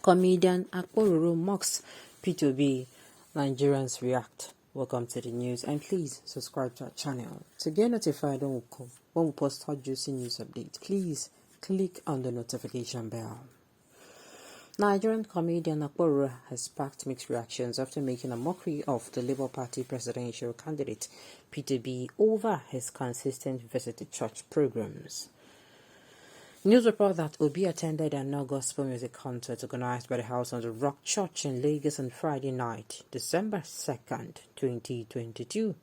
Comedian Akpororo mocks Peter Obi. Nigerians react. Welcome to the news, and please subscribe to our channel to get notified when we post hot juicy news updates. Please click on the notification bell. Nigerian comedian Akpororo has sparked mixed reactions after making a mockery of the Labour Party presidential candidate Peter Obi over his consistent visit to church programs. News report that Obi attended an gospel music concert organized by the House on the Rock Church in Lagos on Friday night, December 2nd, 2022.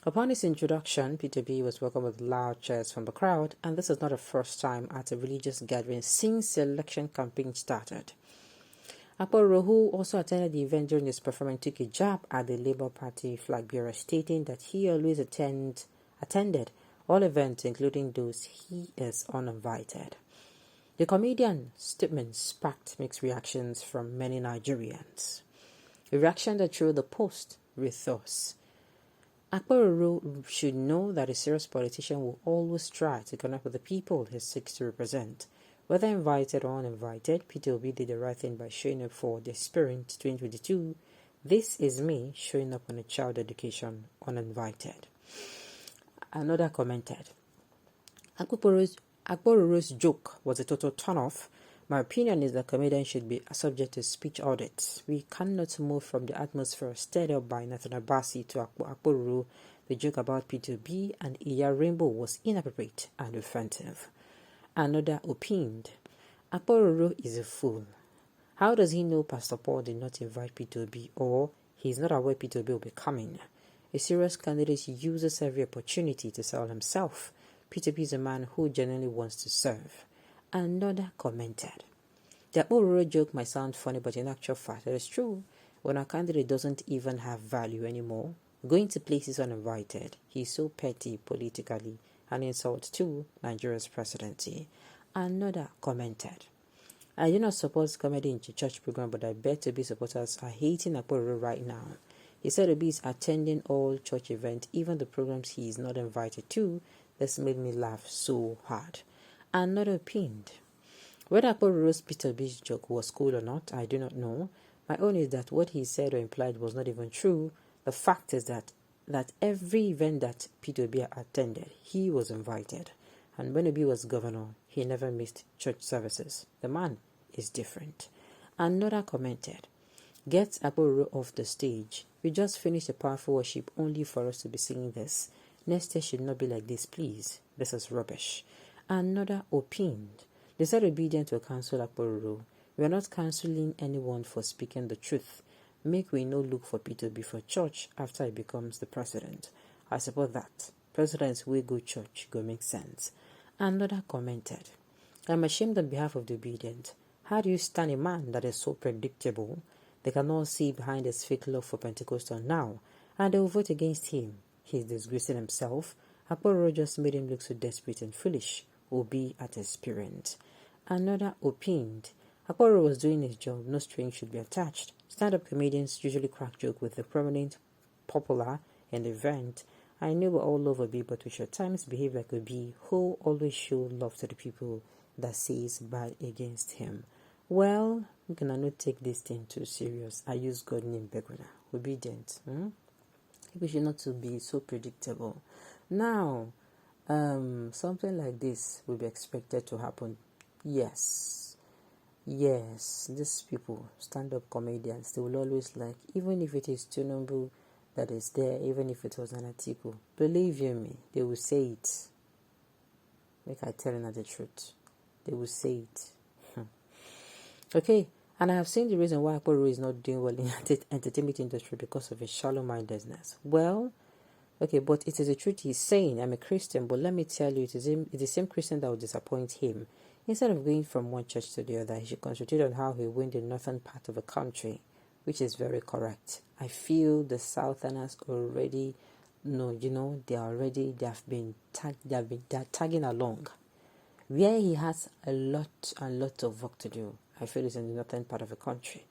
Upon his introduction, Peter Obi was welcomed with loud cheers from the crowd, and this is not the first time at a religious gathering since the election campaign started. Akpororo, who also attended the event during his performance, took a jab at the Labour Party flag bearer, stating that he always attended all events, including those he is uninvited. The comedian's statement sparked mixed reactions from many Nigerians. A reaction that threw the post with us. Akpororo should know that a serious politician will always try to connect with the people he seeks to represent. Whether invited or uninvited, Peter Obi did the right thing by showing up for the Spirit 2022. This is me showing up on a child education uninvited. Another commented, Akpororo's joke was a total turn-off. My opinion is that comedians should be subject to speech audits. We cannot move from the atmosphere stirred up by Nathan Abasi to Akpororo. The joke about P2B and Iya Rainbow was inappropriate and offensive. Another opined, Akpororo is a fool. How does he know Pastor Paul did not invite P2B, or he is not aware P2B will be coming? A serious candidate uses every opportunity to sell himself. Peter Obi is a man who genuinely wants to serve. Another commented, the Akpororo joke might sound funny, but in actual fact, it is true. When a candidate doesn't even have value anymore, going to places uninvited, he's so petty politically, an insult to Nigeria's presidency. Another commented, I do not support comedy in church program, but I bet Obi supporters are hating Akpororo right now. He said Obi is attending all church events, even the programs he is not invited to. This made me laugh so hard. Another pinned, whether Akpororo's Peter Obi's joke was cool or not, I do not know. My own is that what he said or implied was not even true. The fact is that every event that Peter Obi attended, he was invited. And when Obi was governor, he never missed church services. The man is different. Another commented, get Akpororo off the stage. We just finished a powerful worship only for us to be singing this. Next year should not be like this, please. This is rubbish. Another opined, they said obedient to counsel Akpororo. We are not counseling anyone for speaking the truth. Make we no look for Peter before church after he becomes the president. I support that. Presidents will go church, go make sense. Another commented, I'm ashamed on behalf of the obedient. How do you stand a man that is so predictable? They cannot see behind his fake love for Pentecostal now, and they will vote against him. He is disgracing himself. Akpororo just made him look so desperate and foolish. Obi at his parent. Another opined, Akpororo was doing his job. No string should be attached. Stand-up comedians usually crack joke with the prominent popular in the event. I know we all love Obi, but we should at times behave like Obi, who always show love to the people that says bad against him. Well, we cannot take this thing too serious. I use God name Beguna. Obedient. We should not to be so predictable. Now, something like this will be expected to happen. Yes, these people, stand-up comedians, they will always like, even if it is Tinubu that is there, even if it was an article, believe you me, they will say it. Like I tell you the truth, they will say it. Okay, and I have seen the reason why Akpororo is not doing well in the entertainment industry because of his shallow-mindedness. Well, okay, but it is the truth he's saying. I'm a Christian, but let me tell you, it's the same Christian that will disappoint him. Instead of going from one church to the other, he should concentrate on how he win the northern part of the country, which is very correct. I feel the Southerners already know, they're tagging along. Where he has a lot of work to do, I feel it's in the northern part of the country.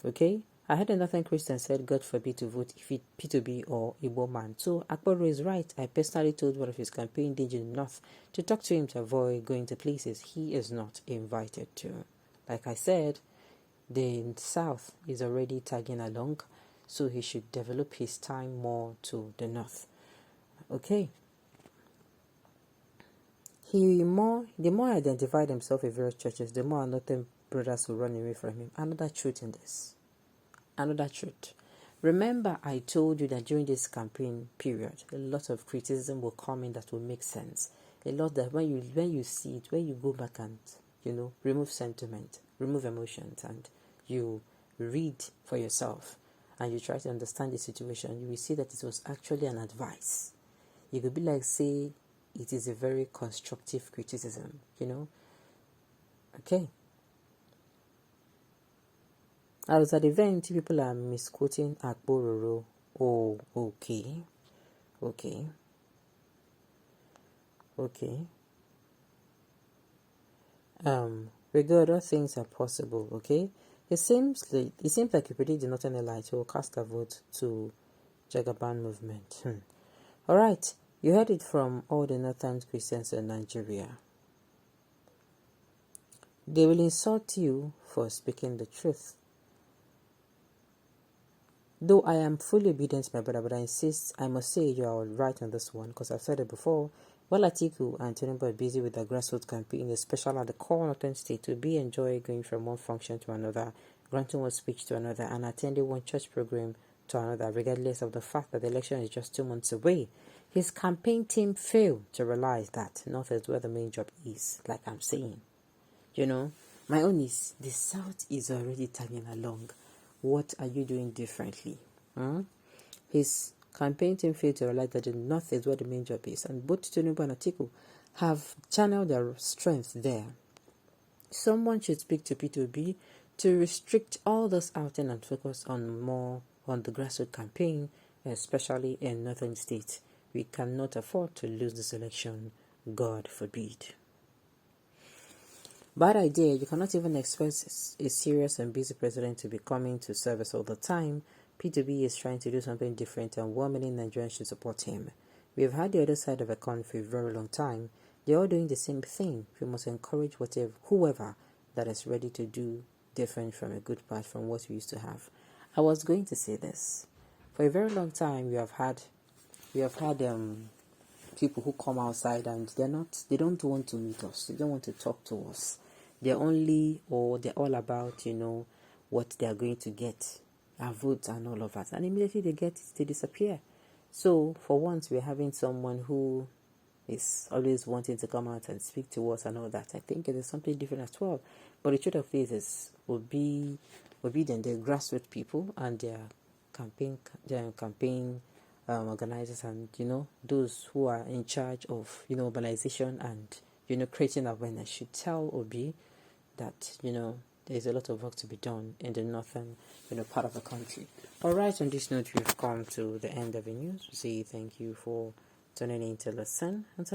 Okay? I heard a northern Christian said, God forbid to vote if it P2B or Igbo man. So Akpororo is right. I personally told one of his campaign agents in the north to talk to him to avoid going to places he is not invited to. Like I said, The south is already tagging along, so he should develop his time more to the north. Okay. The more he identified himself with various churches, the more northern brothers will run away from him. Another truth in this. Another truth. Remember, I told you that during this campaign period, a lot of criticism will come in that will make sense. A lot that when you see it, when you go back and remove sentiment, remove emotions, and you read for yourself, and you try to understand the situation, you will see that it was actually an advice. You could be like, say, it is a very constructive criticism, Okay. I was at the event, people are misquoting Akbororo. Oh, okay. Regardless, things are possible, okay? It seems like you predict the Northern Elite will cast a vote to Jagaban movement. Alright, you heard it from all the Northern Christians in Nigeria. They will insult you for speaking the truth. Though I am fully obedient to my brother, but I insist, I must say you are right on this one, because I've said it before. While Atiku and Tinubu are busy with their grassroots campaign, especially at the core northern state, to be enjoy going from one function to another, granting one speech to another, and attending one church program to another, regardless of the fact that the election is just 2 months away. His campaign team failed to realize that North is where the main job is, like I'm saying. My own is, the South is already tagging along. What are you doing differently? His campaign team failed to realize that the North is where the main job is, and both Tinubu and Atiku have channeled their strength there. Someone should speak to Peter Obi to restrict all this outing and focus more on the grassroots campaign, especially in northern states. We cannot afford to lose this election, God forbid. Bad idea. You cannot even expect a serious and busy president to be coming to service all the time. P2B is trying to do something different, and 1 million Nigerians should support him. We have had the other side of the coin for a very long time. They're all doing the same thing. We must encourage whoever that is ready to do different from a good part from what we used to have. I was going to say this. For a very long time, we have had people who come outside and they don't want to meet us. They don't want to talk to us. They're all about, what they're going to get, our votes and all of that. And immediately they get it, they disappear. So for once, we're having someone who is always wanting to come out and speak to us and all that. I think it is something different as well. But the truth of it is, will be then the grassroots people and their campaign organizers and those who are in charge of mobilization and creating awareness should tell Obi that there's a lot of work to be done in the northern part of the country. Alright, on this note, we've come to the end of the news. We say thank you for tuning in to listen. Until